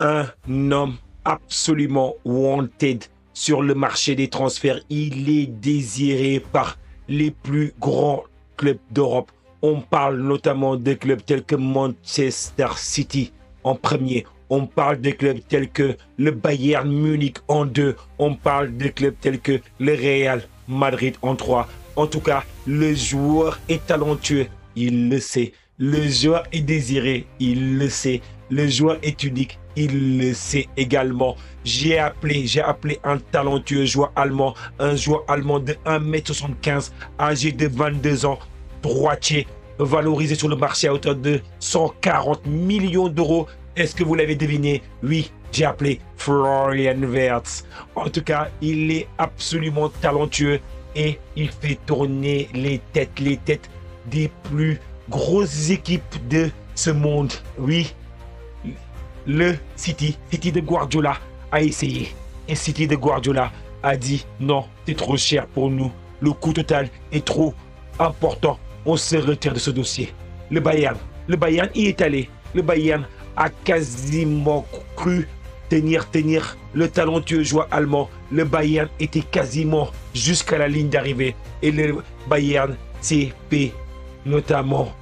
un homme absolument wanted sur le marché des transferts. Il est désiré par les plus grands clubs d'Europe. On parle notamment de clubs tels que Manchester City en premier. On parle de clubs tels que le Bayern Munich en 2. On parle de clubs tels que le Real Madrid en 3. En tout cas, le joueur est talentueux, il le sait. Le joueur est désiré, il le sait. Le joueur est unique, il le sait également. J'ai appelé un talentueux joueur allemand, un joueur allemand de 1,75 m, âgé de 22 ans, droitier, valorisé sur le marché à hauteur de 140 millions d'euros. Est-ce que vous l'avez deviné? Oui, j'ai appelé Florian Wirtz. En tout cas, il est absolument talentueux et il fait tourner les têtes des plus grosses équipes de ce monde. Oui, le City de Guardiola a essayé. Et City de Guardiola a dit non, c'est trop cher pour nous. Le coût total est trop important. On se retire de ce dossier. Le Bayern y est allé. Le Bayern a quasiment cru tenir le talentueux joueur allemand. Le Bayern était quasiment jusqu'à la ligne d'arrivée. Et le Bayern s'est fait notamment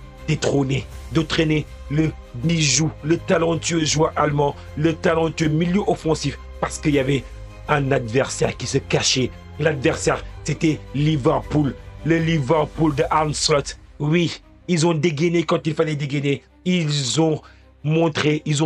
d'entraîner le bijou, le talentueux joueur allemand, le talentueux milieu offensif, parce qu'il y avait un adversaire qui se cachait. L'adversaire, c'était Liverpool. Le Liverpool de Arne Slot. Oui, ils ont dégainé quand il fallait dégainer. Ils ont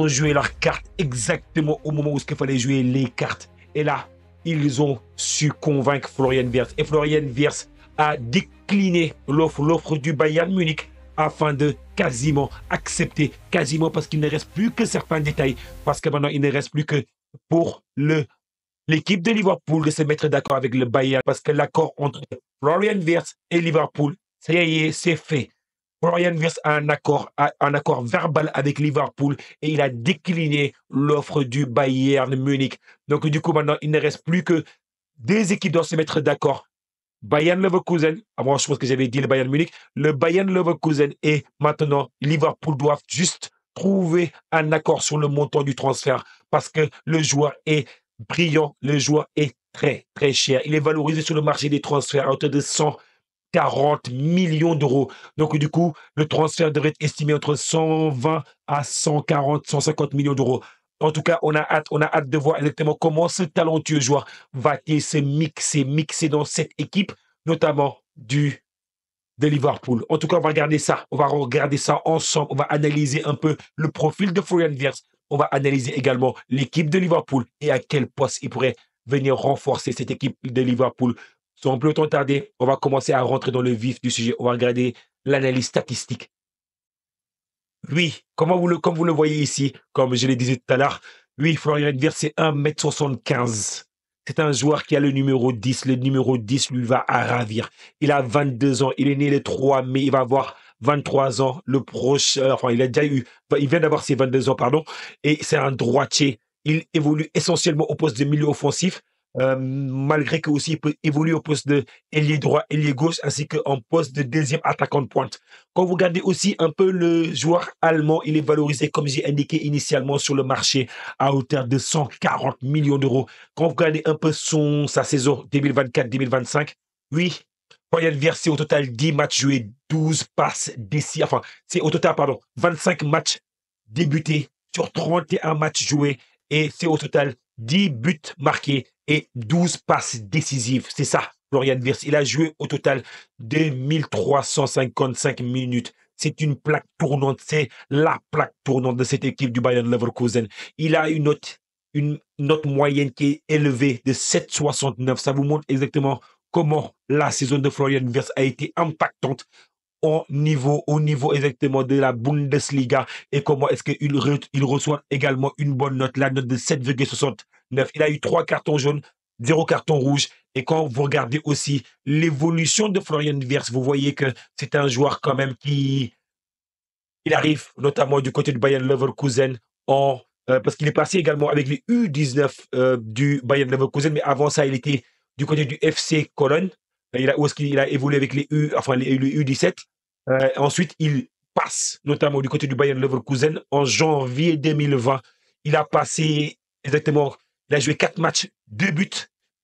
joué leurs cartes exactement au moment où il fallait jouer les cartes. Et là, ils ont su convaincre Florian Wirtz. Et Florian Wirtz a décliné l'offre du Bayern Munich afin de quasiment accepter, parce qu'il ne reste plus que certains détails, parce que maintenant il ne reste plus que pour l'équipe de Liverpool de se mettre d'accord avec le Bayern, parce que l'accord entre Florian Wirtz et Liverpool, ça y est, c'est fait. Florian Wirtz a un accord verbal avec Liverpool et il a décliné l'offre du Bayern Munich. Donc du coup maintenant il ne reste plus que deux équipes doivent se mettre d'accord. Bayern Leverkusen, avant je pense que j'avais dit le Bayern Munich, le Bayern Leverkusen et maintenant Liverpool doivent juste trouver un accord sur le montant du transfert parce que le joueur est brillant, le joueur est très très cher. Il est valorisé sur le marché des transferts à hauteur de 140 millions d'euros. Donc du coup, le transfert devrait être estimé entre 120 à 140, 150 millions d'euros. En tout cas, on a hâte de voir exactement comment ce talentueux joueur va-t-il se mixer dans cette équipe, notamment de Liverpool. En tout cas, on va regarder ça ensemble. On va analyser un peu le profil de Florian Wirtz. On va analyser également l'équipe de Liverpool et à quel poste il pourrait venir renforcer cette équipe de Liverpool. Sans plus autant tarder, on va commencer à rentrer dans le vif du sujet. On va regarder l'analyse statistique. Oui, comme vous le voyez ici, comme je l'ai dit tout à l'heure, oui, Florian Wirtz, c'est 1,75 m. C'est un joueur qui a le numéro 10. Le numéro 10 lui va à ravir. Il a 22 ans. Il est né le 3 mai. Il va avoir 23 ans le prochain. Enfin, il vient d'avoir ses 22 ans, pardon. Et c'est un droitier. Il évolue essentiellement au poste de milieu offensif. Malgré que aussi il peut évoluer au poste de ailier droit, ailier gauche, ainsi qu'en poste de deuxième attaquant de pointe. Quand vous regardez aussi un peu le joueur allemand, il est valorisé, comme j'ai indiqué initialement, sur le marché à hauteur de 140 millions d'euros. Quand vous regardez un peu sa saison 2024-2025, oui, Florian Wirtz, c'est au total 10 matchs joués, 12 passes décisives. Enfin, c'est au total, pardon, 25 matchs débutés sur 31 matchs joués. Et c'est au total 10 buts marqués et 12 passes décisives. C'est ça, Florian Wirtz. Il a joué au total 2355 minutes. C'est une plaque tournante. C'est la plaque tournante de cette équipe du Bayern Leverkusen. Il a une note moyenne qui est élevée de 7,69. Ça vous montre exactement comment la saison de Florian Wirtz a été impactante au niveau exactement de la Bundesliga et comment est-ce qu'il reçoit également une bonne note, la note de 7,69. Il a eu 3 cartons jaunes, 0 carton rouge. Et quand vous regardez aussi l'évolution de Florian Wirtz, vous voyez que c'est un joueur quand même il arrive notamment du côté du Bayern Leverkusen parce qu'il est passé également avec les U19 du Bayern Leverkusen, mais avant ça, il était du côté du FC Cologne. Où est-ce qu'il a évolué avec les U17. Ensuite, il passe notamment du côté du Bayern Leverkusen en janvier 2020. il a passé exactement, il a joué 4 matchs, 2 buts.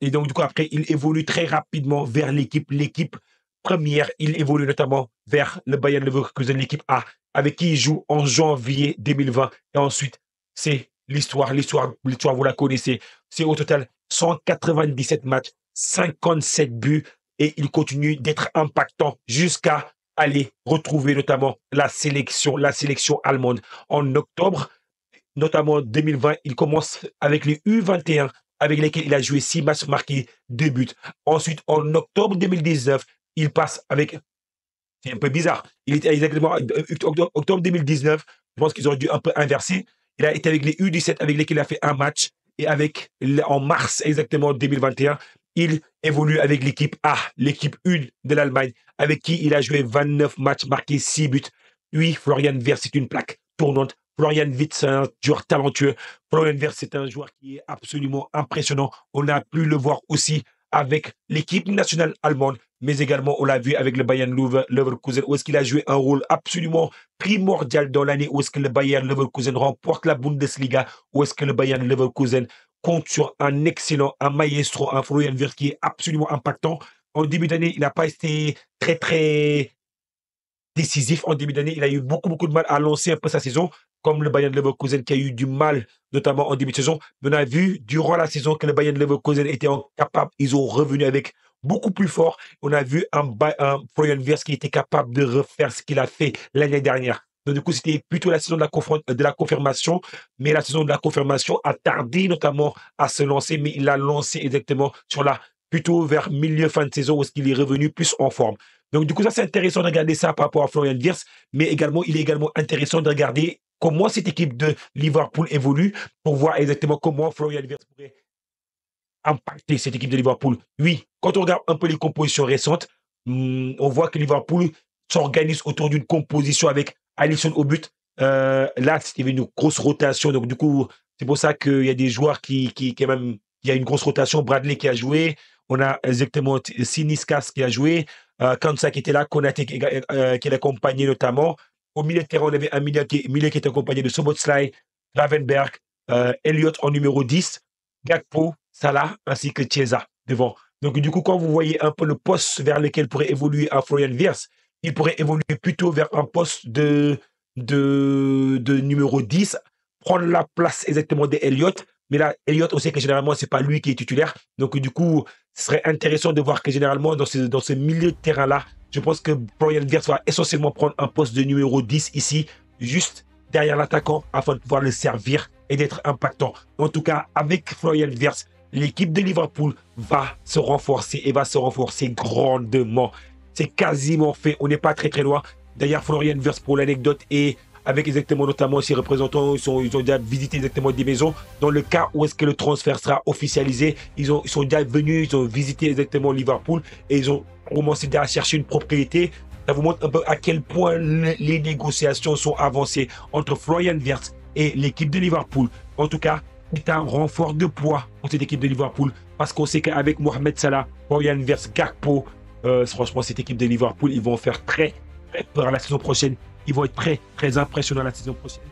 Et donc, du coup, après, il évolue très rapidement vers l'équipe première. Il évolue notamment vers le Bayern Leverkusen, l'équipe A, avec qui il joue en janvier 2020. Et ensuite, c'est l'histoire, vous la connaissez. C'est au total 197 matchs, 57 buts, et il continue d'être impactant jusqu'à aller retrouver notamment la sélection allemande. En octobre, notamment 2020, il commence avec les U21 avec lesquels il a joué 6 matchs, marqué 2 buts. Ensuite, en octobre 2019, il passe avec... C'est un peu bizarre. Il était exactement octobre 2019. Je pense qu'ils auraient dû un peu inverser. Il a été avec les U17 avec lesquels il a fait un match. Et en mars exactement 2021, il évolue avec l'équipe A, l'équipe 1 de l'Allemagne, avec qui il a joué 29 matchs, marqué 6 buts. Oui, Florian Wirtz, c'est une plaque tournante. Florian Wirtz, c'est un joueur talentueux. Florian Wirtz, c'est un joueur qui est absolument impressionnant. On a pu le voir aussi avec l'équipe nationale allemande, mais également, on l'a vu avec le Bayern Leverkusen, où est-ce qu'il a joué un rôle absolument primordial dans l'année où est-ce que le Bayern Leverkusen remporte la Bundesliga, où est-ce que le Bayern Leverkusen compte sur un excellent, un maestro, un Florian Wirtz qui est absolument impactant. En début d'année, il n'a pas été très, très décisif. En début d'année, il a eu beaucoup de mal à lancer un peu sa saison, comme le Bayern Leverkusen qui a eu du mal, notamment en début de saison. Mais on a vu durant la saison que le Bayern Leverkusen était capable, ils ont revenu avec beaucoup plus fort. On a vu un Florian Wirtz qui était capable de refaire ce qu'il a fait l'année dernière. Donc, du coup, c'était plutôt la saison de la confirmation, mais la saison de la confirmation a tardé notamment à se lancer, mais il l'a lancé exactement plutôt vers milieu fin de saison où est-ce qu'il est revenu plus en forme. Donc, du coup, ça, c'est intéressant de regarder ça par rapport à Florian Wirtz, mais également, il est également intéressant de regarder comment cette équipe de Liverpool évolue pour voir exactement comment Florian Wirtz pourrait impacter cette équipe de Liverpool. Oui, quand on regarde un peu les compositions récentes, on voit que Liverpool s'organise autour d'une composition avec Alisson au but. Là, c'était une grosse rotation, donc du coup, c'est pour ça qu'il y a des joueurs il y a une grosse rotation. Bradley qui a joué, on a exactement Siniskas qui a joué, Kansa qui était là, Konaté qui l'accompagnait notamment. Au milieu de terrain, on avait un milieu qui était accompagné de Soboslai, Gravenberg, Elliott en numéro 10, Gakpo, Salah ainsi que Chiesa devant. Donc, du coup, quand vous voyez un peu le poste vers lequel pourrait évoluer un Florian Wirtz, il pourrait évoluer plutôt vers un poste de numéro 10, prendre la place exactement d'Elliott. Mais là, Elliott, on sait que généralement, ce n'est pas lui qui est titulaire. Donc, du coup, ce serait intéressant de voir que généralement, dans ce milieu de terrain-là, je pense que Florian Wirtz va essentiellement prendre un poste de numéro 10 ici, juste derrière l'attaquant, afin de pouvoir le servir et d'être impactant. En tout cas, avec Florian Wirtz, l'équipe de Liverpool va se renforcer et va se renforcer grandement. C'est quasiment fait. On n'est pas très loin. D'ailleurs, Florian Wirtz, pour l'anecdote, et avec exactement notamment ses représentants, ils ont déjà visité exactement des maisons. Dans le cas où est-ce que le transfert sera officialisé, ils sont déjà venus, ils ont visité exactement Liverpool et ils ont commencé à chercher une propriété. Ça vous montre un peu à quel point les négociations sont avancées entre Florian Wirtz et l'équipe de Liverpool. En tout cas, c'est un renfort de poids pour cette équipe de Liverpool parce qu'on sait qu'avec Mohamed Salah, Florian Wirtz, Gakpo, franchement, cette équipe de Liverpool, ils vont faire très peur la saison prochaine. Ils vont être très impressionnants la saison prochaine.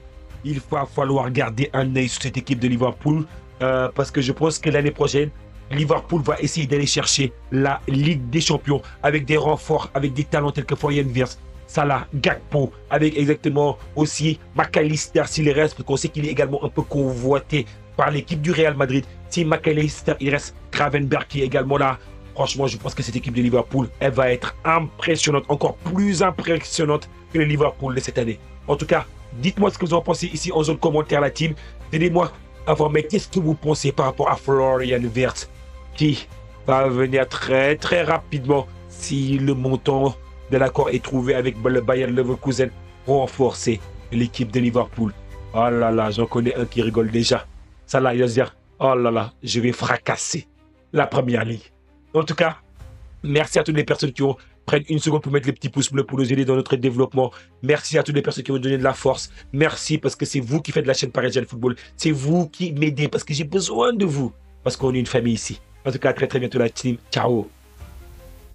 Il va falloir garder un œil sur cette équipe de Liverpool parce que je pense que l'année prochaine, Liverpool va essayer d'aller chercher la Ligue des Champions avec des renforts, avec des talents tels que Florian Wirtz, Salah, Gakpo, avec exactement aussi McAllister s'il reste, parce qu'on sait qu'il est également un peu convoité par l'équipe du Real Madrid. Si McAllister, il reste, Gravenberg qui est également là. Franchement, je pense que cette équipe de Liverpool, elle va être impressionnante, encore plus impressionnante que le Liverpool de cette année. En tout cas, dites-moi ce que vous en pensez ici en zone commentaire, la team. Tenez-moi informé, qu'est-ce que vous pensez par rapport à Florian Wirtz qui va venir très rapidement si le montant de l'accord est trouvé avec le Bayern Leverkusen pour renforcer l'équipe de Liverpool. Oh là là, j'en connais un qui rigole déjà. Ça là, il va se dire, oh là là, je vais fracasser la première ligue. En tout cas, merci à toutes les personnes qui prennent une seconde pour mettre les petits pouces bleus pour nous aider dans notre développement. Merci à toutes les personnes qui vont donner de la force. Merci parce que c'est vous qui faites la chaîne Parisienne Football. C'est vous qui m'aidez parce que j'ai besoin de vous. Parce qu'on est une famille ici. En tout cas, à très bientôt la team. Ciao.